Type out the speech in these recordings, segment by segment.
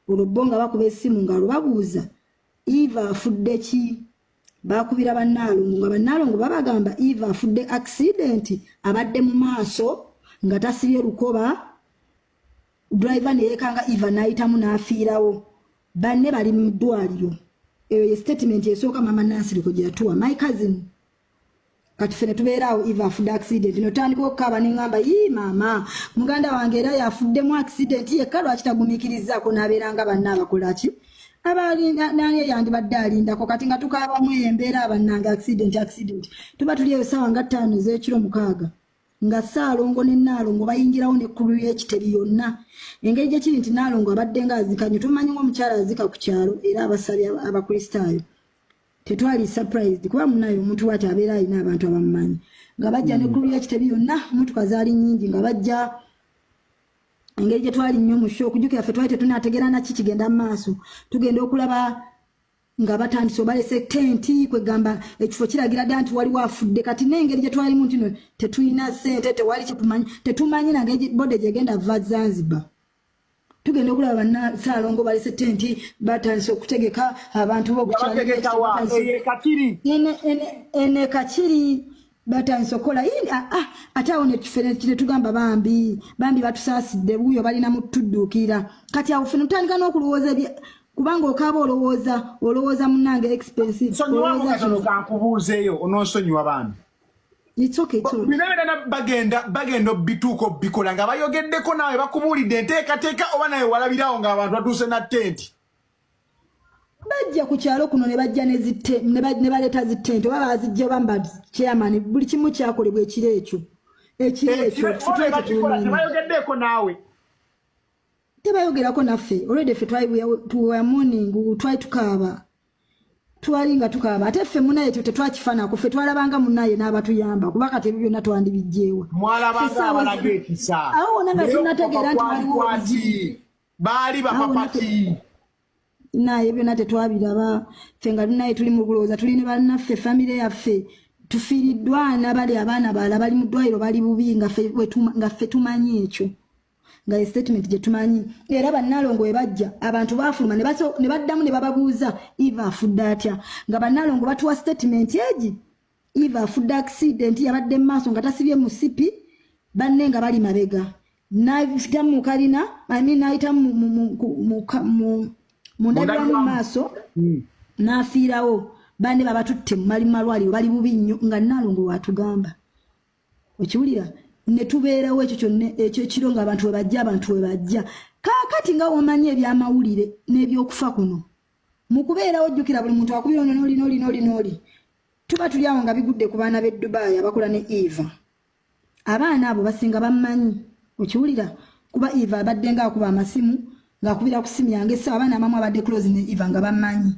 olubonga bakuba essimu nga lubabuuza Eva afudde ki bakubira bannalongo nga bannalongo babagamba Eva afudde accident abadde mu maaso nga tasibye lukoba driver ne yekanga Eva nayitamu n'afiirawo banne bali mu ddwaliro eyo ye statement esooka mama Nancy liko gye yatuwa my cousin kati fene tubeeraawo Eva afudde accident notandika okukaba neŋŋamba yii maama muganda wange era yafudde mu accident yekka lwaki tagumiikirizaako n'abeeranga banne abakolaki naye yandibadde alindako kati nga tukaabamu embeera bannange accident tuba tuli eyo ssaawa nga 5 ez'ekiro 6 nga Ssaalongo ne Nnaalongo bayingirawo n'ekkulu y'ekiteri yonna engeri gye kiri nti Nnaalongo abadde nga azikanye tumanyi ng'omukyala azika ku kyalo era abasabye abakristaayo tetwali surprised kuba munayo omuntu wati abeera alina abantu abamumanyi nga bajja n'ekkulu y'ekiteri yonna motoka zaali nnyingi nga bajja engeri gye twali nnyo mu show okujjukira ffe twali tetunaategeera naki kigenda mu maaso tugenda okulaba nga batandise obalese tenti kwegamba ekifo kiragira ddala nti waliwo afudde kati n'engeri gye twalimu ntino tetulina ssente tewali tetumanyi nange bode gyegenda va Zanzibar tugenda okulaba banna Ssaalongo balese tenti batandise okutegeka abantu ene kakiri batandise okola ate awo ne tugamba bambi batusaasidde buuyo balina mutudduukira kati awo ffe tutandika n'okulowooza kubanga okaaba olowooza munnange expensive nsonyiwamu katono kankubuuzeeyo ononsonyiwa bambi bagenda obituuka obbikola nga bayogeddeko naawe bakubuulidde enteekateeka oba nawe walabirawo ng'abantu batuuse na tenti bajja ku kyalo kuno ne bajja ne baleeta zitente oba bazijja bamba chairman buli kimu kyakolebwa ekiro ekyo tebayogeddeko naawe tebayogerako naffe already ffe tuwa morning twali tukaaba twalinga tukaaba ate ffe munaye tetwakifanako ffe twalabanga munaye n'abatuyamba kuba kati ebyo byonna twandibijjeewa mwalabanga abalaga ekisa awo wona nga tunategeera nti waliwo baali bapapati naye byonna tetwabiraba ffe nga tunaye tuli mu kulowooza tuli ne bannaffe famire yaffe tufiiriddwa nabali abaana bala bali mu ddwaliro bali bubi nga ffe tumanyi ekyo nga statement gye tumanyi era bannalongo we bajja abantu baafuluma ne baddamu ne bababuuza Eva afudde atya nga bannalongo batuwa statement egi Eva afudde accident yabadde mu maaso nga tasibye musipi banne nga bali mabega n'ayita mu kalina n'ayita mu ndabira mu maaso n'afiirawo banne babatutte mu malwaliro bali bubi nnyo nga Nnaalongo watugamba okiwulira ne tubeerawo ekyo kyonna ekiro ng'abantu we bajja kaakati nga womanyi ebyamawulire n'ebyokufa kuno mu kubeerawo ojjukira buli muntu akubira oli tuba tuli awo nga bigudde ku baana b'e Dubai abakola ne Eva abaana abo basinga bammanyi okiwulira kuba Eva abadde ng'akuba amasimu ng'akubira ku simu yange essa abaana amamu abadde close ne Eva nga bammanyi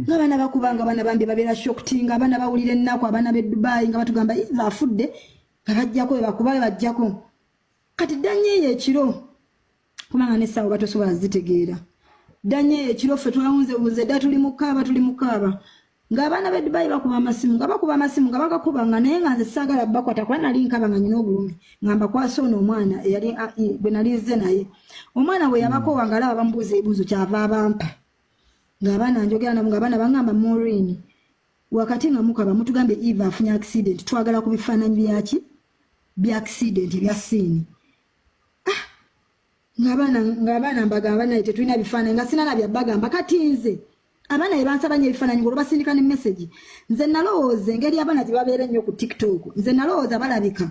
ng'abaana bakuba nga abaana bambi babeera shocked nga abaana bawulira ennaku abaana b'e Dubai nga batugamba Eva afudde abajjako bakuba bajjako kati ddanyeeyo ekiro kubanga n'essaawa batosobola zitegeera ddanyeeyo ekiro ffe twawunzebuuze dda tuli mukaaba ng'abaana b'e Dubai bakuba amasimu nga bagakuba nga naye nga nze saagala bakwata kuba nali nkaba nga nyina obulumi ngamba kwasa ono omwana eyali bwe nali nze naye omwana bwe yabakoowa nga alaba bamubuuza ebibuuzo kyava abampa ng'abaana njogera nabo ng'abaana baŋŋamba Maureen wakati nga mukaba mutugambye Eva afunye accident twagala ku bifaananyi byaki bya accident bya siini ng'abaana mbagamba naye tetulina bifaananyi nga sina nabya bagamba kati nze abaana yebansabanye ebifaananyi ng'olwo basindika ne message nze nalowooza engeri abaana gye babeera ennyo ku TikTok nze nalowooza balabika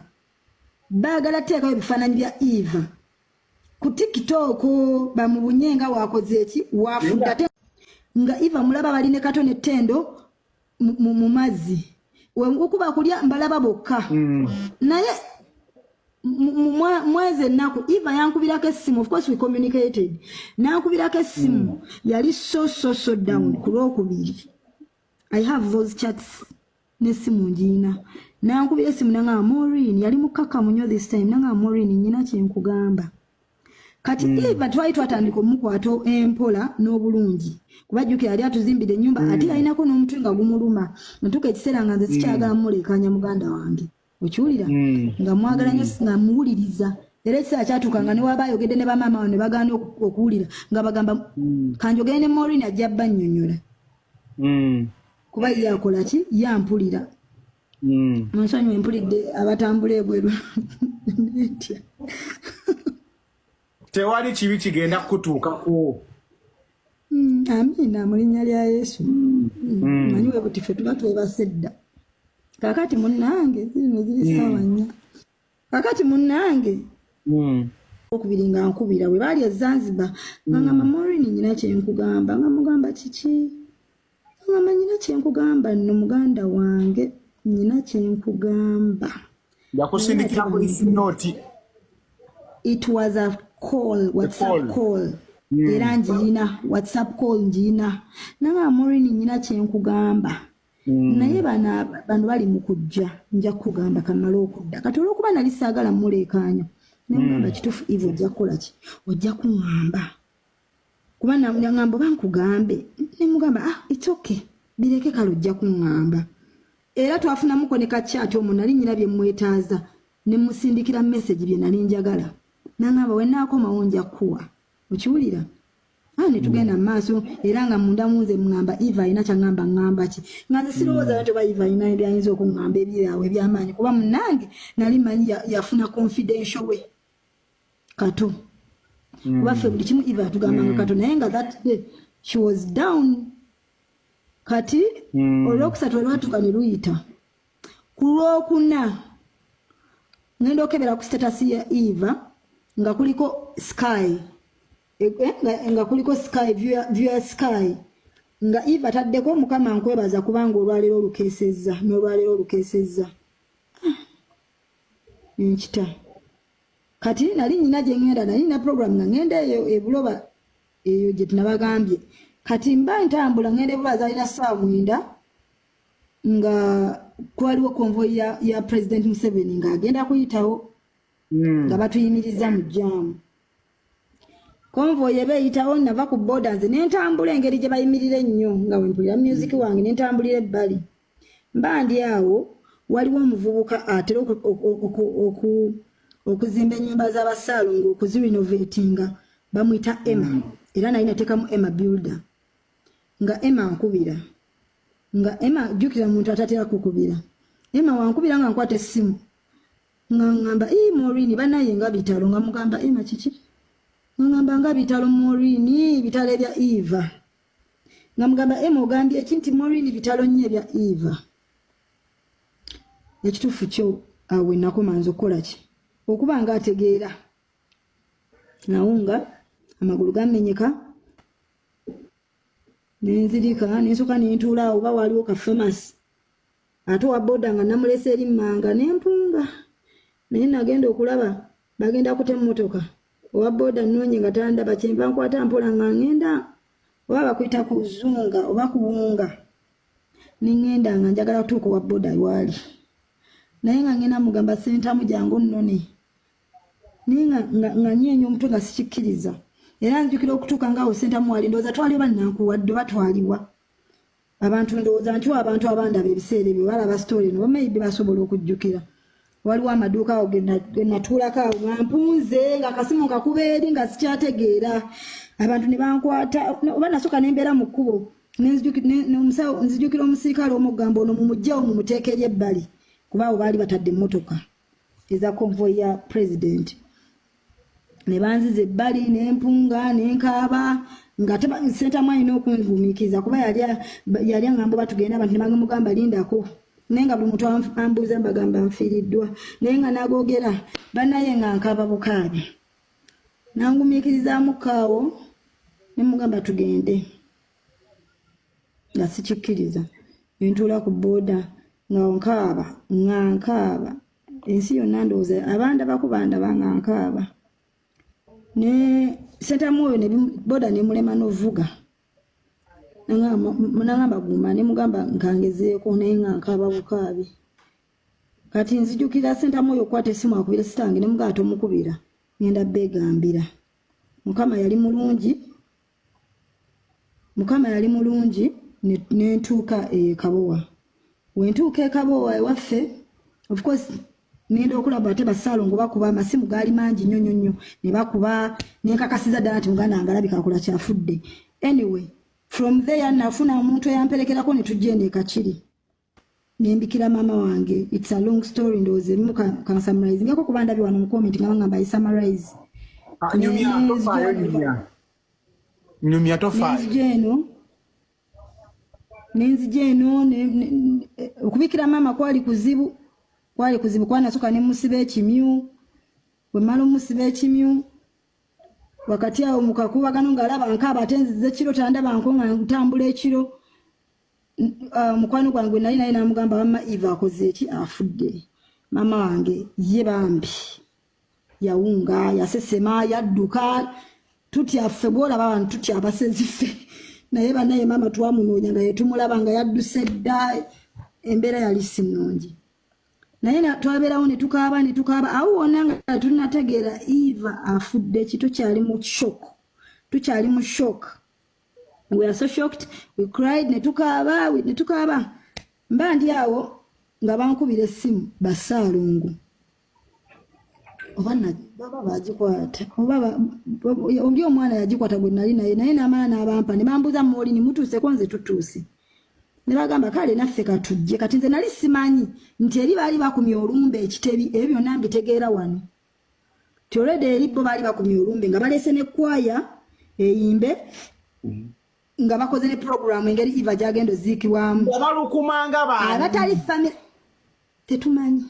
baagala teekayo ebifaananyi bya Eva ku TikTok bamubunye nga waakoze eki waafudde ate nga Eva mulaba balina katone ettendo mu mazzi okuba kulya mbalaba bokka naye mwezi ennaku Eva yankubirako essimu of course we communicated nankubirako essimu yali so down ku lwokubiri I have those chats n'essimu ngiina nankubira essimu nanga Maureen yali mukakamu nnyo this time nanga Maureen nnyina kyenkugamba kati Eva twali twatandika omukwato empola n'obulungi kubajjukira yali atuzimbidde ennyumba ate yalinako n'omutwe nga gumuluma natuka ekiseera nga nze sikyagala mulekanya muganda wange okiwulira nga mwagala nnyo nga muwuliriza era ekiseera kyatukanga ne waba ayogedde ne bamaama we ne bagaana okuwulira nga bagamba kanjogere ne Maureen ajja bannyonnyola kuba yakola ki yampulira Monsonyi empulidde abatambula ebweru netya tewali kibi kigenda kutuukako amina mu linnya lya Yesu manyi we buti ffe tuba twebasedda kakati munnange zino ziri sawa nnya kakati munnange okubiri nga nkubira we baali e Zanzibar ngamba Maureen nyina kyenkugamba nga mugamba kiki ngamba nyina kyenkugamba nno muganda wange nyina kyenkugamba yakusindikira polisi note. It was a call, WhatsApp call. Era njina WhatsApp call njina nanga Maureen nyina kyenkugamba naye bano bali mu kujja nja kugamba kamala okudda kati olwokuba nali saagala mulekanya nengamba kitufu Eve ojja kukola ki ojja kuŋŋamba kuba nangamba bankugambe nemugamba it's okay bireke kale ojja kuŋŋamba era twafunamuko ne kachat omwo nali nyina bye mwetaaza ne musindikira message bye nali njagala nangamba we naakomawo nja kuwa ukiwulira ne tugenda maaso era nga munda munze mngamba Eva alina kyangamba ngamba ki nga sirowooza nti Eva alina ebyayinza okungamba ebyawe ebyamaanyi kuba munange nali manyi yafuna confidential we kato kuba ffe buli kimu Eva atugambanga kato naye nga that day she was down kati olwokusatu olwatuka ne luyita ku lwokuna ngenda okebera ku status ya Eva nga kuliko sky nga kuliko sky view sky nga Eva taddeko mukama nkwebaza kubanga olwalero olukesezza nkita kati nali nyina gye ngenda nali na program nga ngenda eyo ebuloba eyo gye tunabagambye kati mba ntambula ngenda ebuloba zalina ssaawa 9 nga kwaliwo convoy ya President Museveni nga agenda kuyitawo nga batuyimiriza mu jaamu convoy ebeyitawo nava ku borders nentambula engeri gye bayimirira ennyo nga wempulira music wange nentambulira ebbali mba ndi awo waliwo omuvubuka atera okuzimba ennyumba z'abasaalongo okuzirenovatinga bamuyita Emma era naye nateekamu Emma builder nga Emma nkubira nga Emma jjukira muntu atatera kukubira Emma wankubira nga nkwata essimu nga ngamba Maureen banaye nga bitalo nga mugamba Emma kiki ngamba nga bitalo Maureen bitalo ebya Eva nga mugamba Emma ogambye ekinti Maureen bitalo nnyo ebya Eva ekituufu kyo awe nakomanza okukola ki okuba nga ategeera nawunga amagulu gamenyeka nenzirika nensoka nentuula awo oba waliwo ka famous ate wa boda nga namulese eri mmanga nempunga naye nagenda okulaba bagenda kutema mmotoka owa boda nnonye nga tandaba kyenva nkwata mpola nga ngenda oba bakuyita kuzunga oba kuwunga nengenda nga njagala kutuuka owa boda wali naye nga ngenda mugamba sentamu jangu nnone naye nga nyenye omutwe nga sikikkiriza era nzijukira okutuuka ngaawo sentamu wali ndowooza twali bannankuwadde batwaliwa abantu ndowooza nti abantu abandaba ebiseera ebyo balaba story no maybe basobola okujjukira waliwo amaduuka awo ge natuulako awo nga mpunze nga akasimu kakuba eri nga sikyategeera abantu ne bankwata oba nasooka nembeera mu kkubo nzijukira omusirikale omugamba ono mumugjawo mumuteeka eri ebbali kuba awo baali batadde emmotoka eza convoy ya president ne banziza ebbali nempunga nenkaaba nga sentamu alina okunvumiikiriza kuba yali angamba batugenda abantu ne bagamugamba lindako naye nga buli muntu ambuuza mbagamba nfiiriddwa naye nga nagogera banaye nga nkaaba bukaabi nangumiikirizaamu kaawo nemugamba tugende nga sikikkiriza nentuula ku booda nga nkaaba ensi yonna ndowooza abandaba kubandaba nga nkaaba ne sentamu oyo ne booda nemulema n'ovuga nangamba guma nemugamba nkangezeeko naye nga nkaaba bukaabi kati nzijukira sentamu oyo okwata essimu akubira sitange nemugamba tomukubira ngenda beegambira mukama yali mulungi nentuuka Kabowa wentuuka e Kabowa ewaffe of course nenda okulaba ate Basaalongo bakuba amasimu gaali mangi nnyo ne bakuba nenkakasiza ddala nti muganda angalabika akola kyafudde. Anyway, from there nafuna omuntu eyamperekerako ne tujja eno e Kakiri. Nembikira mama wange. It's a long story ndowooza erimu kan summarize. Ngako kuba ndabye wano mu comment nga bangamba I summarize. Nyumya tofa. Nenzije eno okubikira mama kwali kuzibu kwana soka ne musibe ekimyu. Bwe malo musibe ekimyu. Wakati awo mukakubagano ngalaba nkaba atenzize kiro tandaba nkonga ntambula ekiro. Mukwano gwange nali naye namugamba mama Eva akoze eki afudde. Mama wange ye bambi. Yaunga, yasesema, yadduka. Tutya ffe bwolaba abantu tutya abasezife. Naye banaye mama twamunoonya nga yetumulaba nga yadduse dda embeera yali si nnungi. Naye twabeerawo ne tukaaba awo wonna nga tunategeera Eva afudde ki tukyali mu shock. We are so shocked, we cried, ne tukaaba. Mba ndi awo nga bankubira essimu Basaalongo. Oba baba bagikwata. Oli omwana yagikwata gwe nali naye n'amala n'abampa ne bambuza mwoli ni mutuuseko nze tutuuse. Ne bagamba kale naffe katujje kati nze nali simanyi nti eri baali bakumya olumbe ekitebi ebyo byonna mbitegeera wano. Ti already eri bo baali bakumya olumbe nga baleese ne kwaya eyimbe nga bakoze ne program engeri Eva gyagenda oziikibwamu. Abalukumanga baani. Abatali family tetumanyi.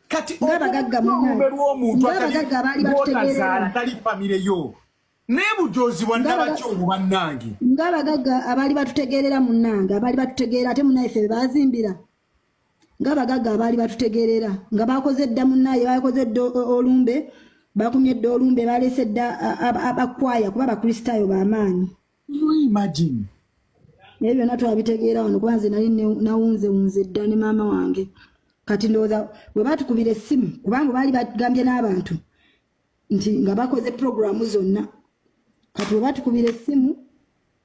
Kati ngabagagga omuntu atali family yo. Nebujozi wandabacho bannange. Ngabagagga abali batutegerera munnange abali batutegerera ate munaife bazimbira. Ngabagagga abali batutegerera nga bakoze dda munnaye bakoze olumbe bakumye dda olumbe balese dda abakwaya kuba abakristaayo b'amaanyi. You imagine. Ebyo natwe abitegeera wano kubanze nali nawunze dda ne mama wange. Kati ndowooza we batukubira essimu kubanga baali bagambye n'abantu nti nga bakoze programu zonna. Kati we batukubira essimu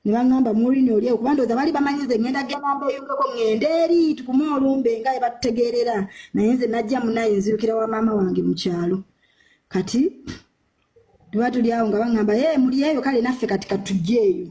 ne bangamba Maureen oliyo kuba ndowooza baali bamanyize ngenda gamba eyungako ngende eri tukume olumbe nga batutegeerera naye nze najja munaye nzirukira wa mama wange mu kyalo. Kati tuli awo nga bangamba muli eyo kale naffe kati katujje eyo.